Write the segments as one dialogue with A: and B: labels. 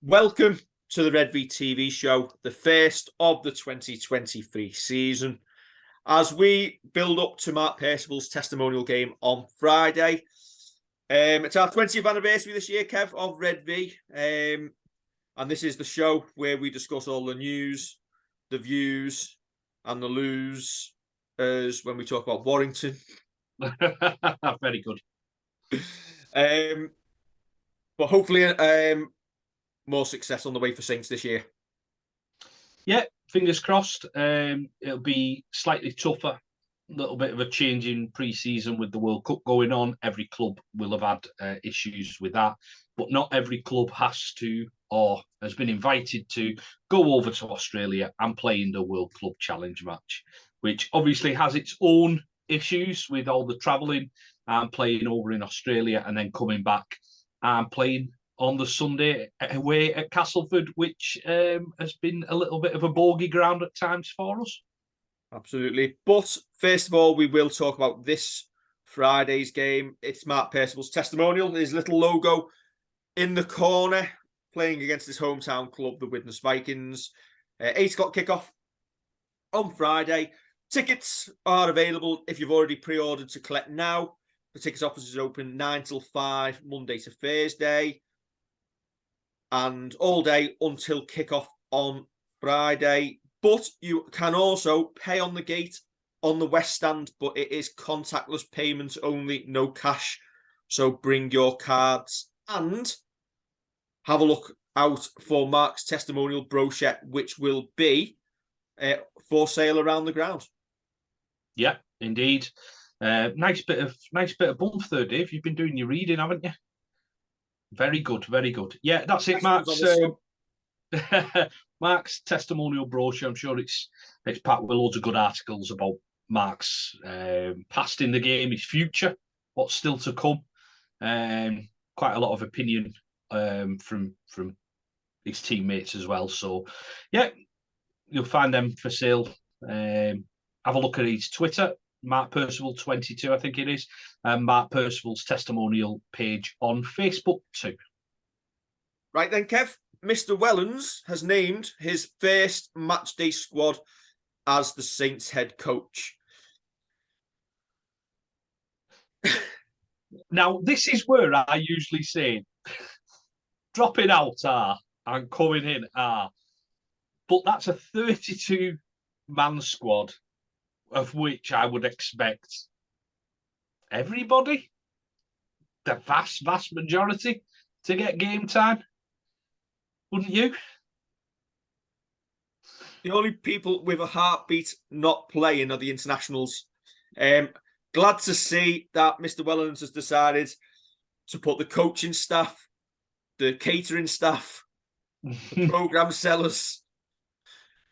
A: Welcome to the Redvee TV show, the first of the 2023 season. As we build up to Mark Percival's testimonial game on Friday, it's our 20th anniversary this year, Kev, of Redvee. And this is the show where we discuss all the news, the views, and the lose as when we talk about Warrington.
B: Very good.
A: But hopefully more success on the way for Saints this year.
B: Yeah, fingers crossed. It'll be slightly tougher. A little bit of a change in pre-season with the World Cup going on. Every club will have had issues with that, but not every club has to or has been invited to go over to Australia and play in the World Club Challenge match, which obviously has its own issues with all the travelling and playing over in Australia and then coming back and playing on the Sunday away at Castleford, which has been a little bit of a bogey ground at times for us.
A: Absolutely. But first of all, we will talk about this Friday's game. It's Mark Percival's testimonial, his little logo in the corner, playing against his hometown club, the Widnes Vikings. 8 o'clock kickoff on Friday. Tickets are available if you've already pre-ordered to collect now. The tickets office is open 9 till 5, Monday to Thursday. And all day until kickoff on Friday. But you can also pay on the gate on the West Stand, but it is contactless payments only, no cash. So bring your cards and have a look out for Mark's testimonial brochure, which will be for sale around the ground.
B: Yeah, indeed. Nice bit of bump there, Dave. You've been doing your reading, haven't you? Very good, very good. Yeah, that's it, Mark's. Mark's testimonial brochure. I'm sure it's packed with loads of good articles about Mark's past in the game, his future, what's still to come. Quite a lot of opinion from his teammates as well. So, yeah, you'll find them for sale. Have a look at his Twitter, Mark Percival 22, I think it is, and Mark Percival's testimonial page on Facebook too.
A: Right then, Kev. Mr. Wellens has named his first matchday squad as the Saints head coach.
B: Now, this is where I usually say dropping out and coming in but that's a 32-man squad, of which I would expect everybody, the vast majority, to get game time. Wouldn't you?
A: The only people with a heartbeat not playing are the internationals. Glad to see that Mr. Wellens has decided to put the coaching staff, the catering staff, the programme sellers,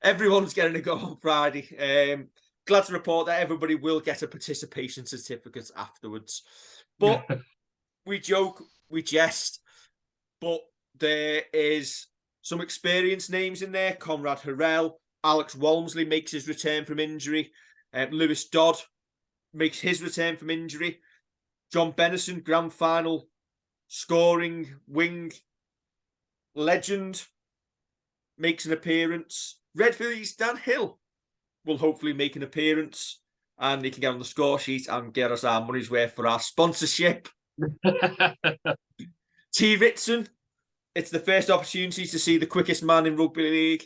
A: everyone's getting a go on Friday. Glad to report that everybody will get a participation certificate afterwards. But we joke, we jest, but there is some experienced names in there. Conrad Harrell, Alex Walmsley makes his return from injury. Lewis Dodd makes his return from injury. John Bennison, grand final scoring wing legend, makes an appearance. Redvee's Dan Hill will hopefully make an appearance and he can get on the score sheet and get us our money's worth for our sponsorship. T. Ritson, it's the first opportunity to see the quickest man in rugby league.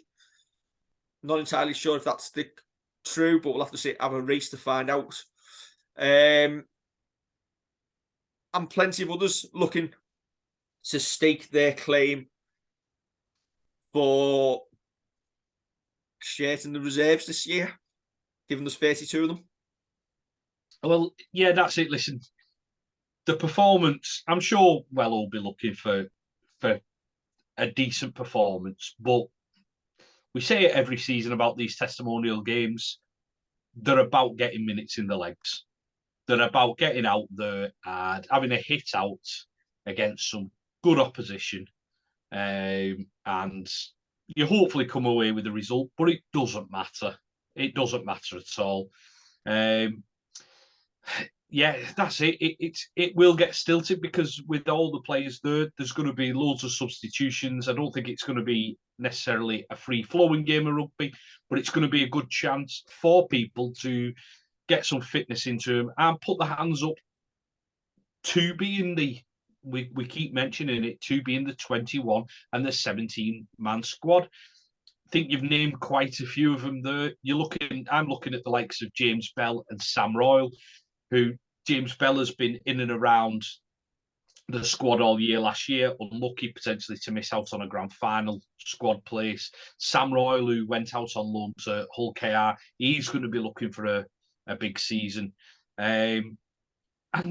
A: Not entirely sure if that's true, but we'll have to have a race to find out. And plenty of others looking to stake their claim for shirt in the reserves this year, given there's 32 of them.
B: Well, yeah, that's it. Listen, the performance, I'm sure will be looking for a decent performance, but we say it every season about these testimonial games. They're about getting minutes in the legs. They're about getting out there and having a hit out against some good opposition. And you hopefully come away with a result, but it doesn't matter. It doesn't matter at all. yeah, that's it. It will get stilted because with all the players there's going to be loads of substitutions. I don't think it's going to be necessarily a free-flowing game of rugby, but it's going to be a good chance for people to get some fitness into them and put their hands up to be in the. We keep mentioning it, to be in the 21 and the 17-man squad. I think you've named quite a few of them there. I'm looking at the likes of James Bell and Sam Royal, who James Bell has been in and around the squad all year last year, unlucky potentially to miss out on a grand final squad place. Sam Royal, who went out on loan to Hull KR, he's going to be looking for a big season. And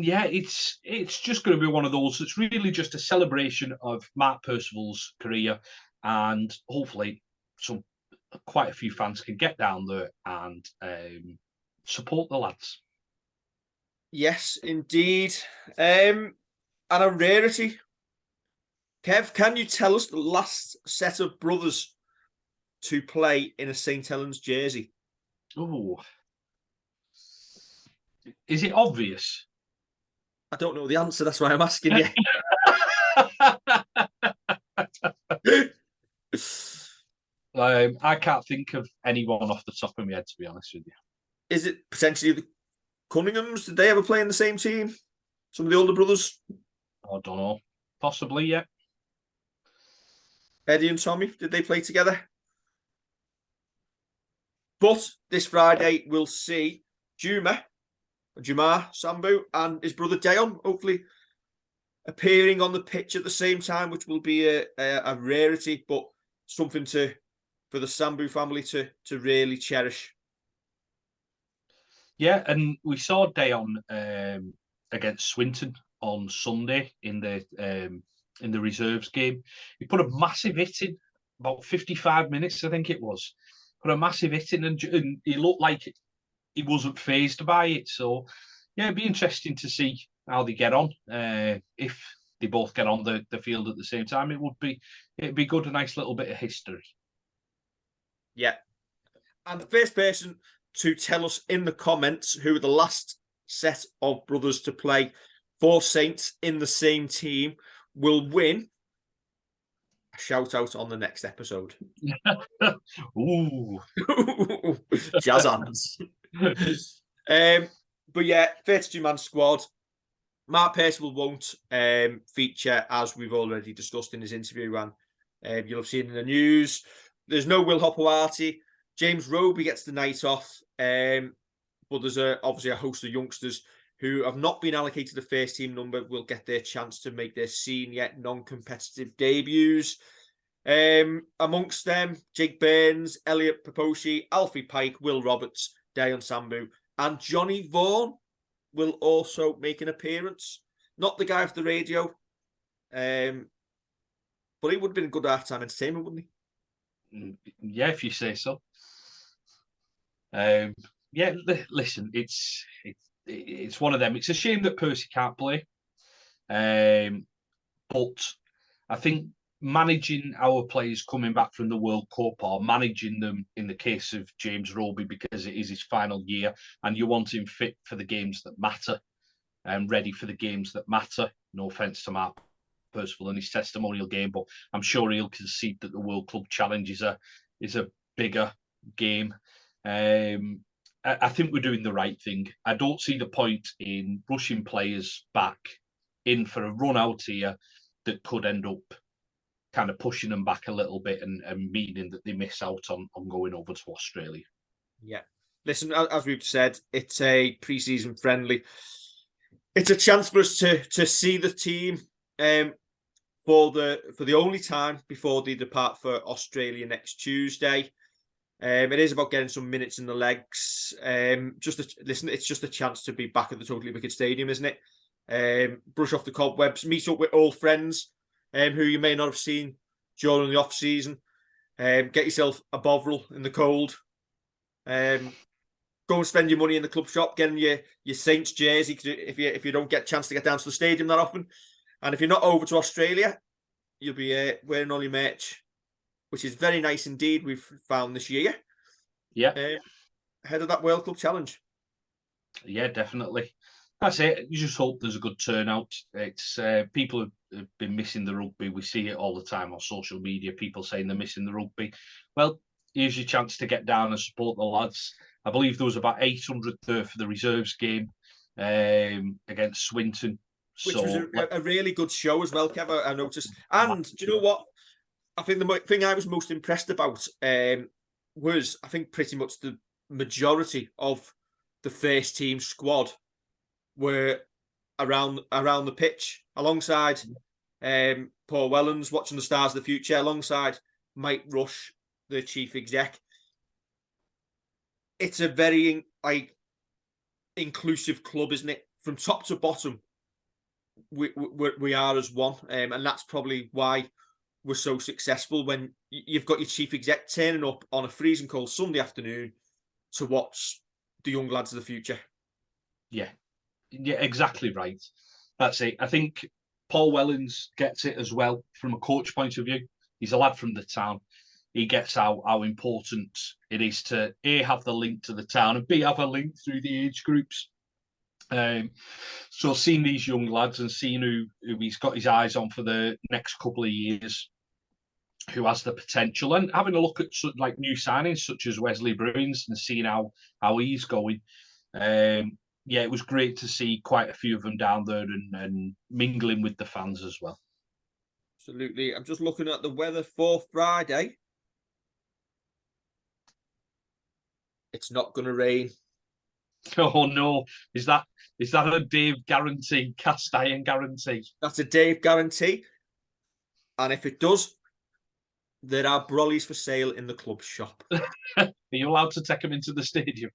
B: yeah, it's just going to be one of those. It's really just a celebration of Mark Percival's career, and hopefully quite a few fans can get down there and support the lads.
A: Yes, indeed. And a rarity. Kev, can you tell us the last set of brothers to play in a St. Helens jersey?
B: Oh, is it obvious?
A: I don't know the answer. That's why I'm asking you.
B: I can't think of anyone off the top of my head, to be honest with you.
A: Is it potentially the Cunninghams? Did they ever play in the same team? Some of the older brothers?
B: I don't know. Possibly, yeah.
A: Eddie and Tommy, did they play together? But this Friday, we'll see Jamar Sambu and his brother Dayon, hopefully appearing on the pitch at the same time, which will be a rarity, but something for the Sambu family to really cherish.
B: Yeah, and we saw Dayon against Swinton on Sunday in the reserves game. He put a massive hit in, about 55 minutes, I think it was. Put a massive hit in, and he looked like he wasn't phased by it. So, yeah, it'd be interesting to see how they get on. If they both get on the field at the same time, it'd be good, a nice little bit of history.
A: Yeah. And the first person to tell us in the comments who are the last set of brothers to play for Saints in the same team will win a shout out on the next episode.
B: Ooh.
A: Jazz hands. But yeah, 32-man squad. Mark Percival won't feature, as we've already discussed in his interview, and you'll have seen in the news. There's no Will Hopewati. James Roby gets the night off. But there's obviously a host of youngsters who have not been allocated the first team number will get their chance to make their senior non-competitive debuts. Amongst them, Jake Burns, Elliot Paposhi, Alfie Pike, Will Roberts, Dayon Sambu, and Johnny Vaughan will also make an appearance. Not the guy off the radio, but he would have been a good halftime entertainment, wouldn't
B: he? Yeah, if you say so. Yeah, listen, it's one of them. It's a shame that Percy can't play, but I think managing our players coming back from the World Cup, or managing them in the case of James Roby, because it is his final year and you want him fit for the games that matter and ready for the games that matter. No offence to Mark Percival in his testimonial game, but I'm sure he'll concede that the World Club Challenge is a bigger game. I think we're doing the right thing. I don't see the point in rushing players back in for a run out here that could end up kind of pushing them back a little bit and meaning that they miss out on going over to Australia.
A: Yeah. Listen, as we've said, it's a pre-season friendly. It's a chance for us to see the team for the only time before they depart for Australia next Tuesday. It is about getting some minutes in the legs. Listen, it's just a chance to be back at the Totally Wicked Stadium, isn't it? Brush off the cobwebs, meet up with old friends who you may not have seen during the off season. Get yourself a Bovril in the cold. Go and spend your money in the club shop, getting your Saints jersey if you don't get a chance to get down to the stadium that often. And if you're not over to Australia, you'll be wearing all your merch, which is very nice indeed. We've found this year.
B: Yeah.
A: Ahead of that World Cup Challenge.
B: Yeah, definitely. That's it. You just hope there's a good turnout. It's people have been missing the rugby. We see it all the time on social media. People saying they're missing the rugby. Well, here's your chance to get down and support the lads. I believe there was about 800 there for the reserves game against Swinton.
A: Which was a really good show as well, Kev, I noticed. And do you know what? I think the thing I was most impressed about was, I think, pretty much the majority of the first team squad were around the pitch, alongside Paul Wellens, watching the stars of the future, alongside Mike Rush, the chief exec. It's a very inclusive club, isn't it? From top to bottom, we are as one, and that's probably why we're so successful. When you've got your chief exec turning up on a freezing cold Sunday afternoon to watch the young lads of the future.
B: Yeah, exactly right. That's it. I think Paul Wellens gets it as well from a coach point of view. He's a lad from the town. He gets how important it is to A, have the link to the town, and B, have a link through the age groups. So seeing these young lads and seeing who he's got his eyes on for the next couple of years, who has the potential, and having a look at like new signings such as Wesley Bruins and seeing how he's going. Yeah, it was great to see quite a few of them down there and mingling with the fans as well.
A: Absolutely. I'm just looking at the weather for Friday. It's not going to rain.
B: Oh no! Is that a Dave guarantee? Cast iron guarantee?
A: That's a Dave guarantee. And if it does, there are brollies for sale in the club shop.
B: Are you allowed to take them into the stadium?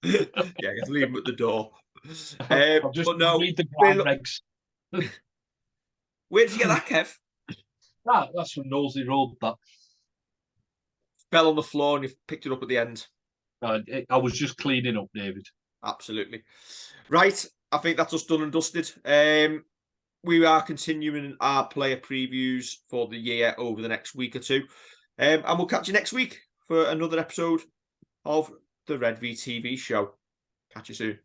A: Yeah, you have to leave them at the door.
B: I'll just read the ground regs.
A: Where did you get that, Kev?
B: That's from Knowsley Road. That
A: fell on the floor and you picked it up at the end.
B: I was just cleaning up, David.
A: Absolutely. Right, I think that's us done and dusted. We are continuing our player previews for the year over the next week or two. And we'll catch you next week for another episode of the Redvee TV show. Catch you soon.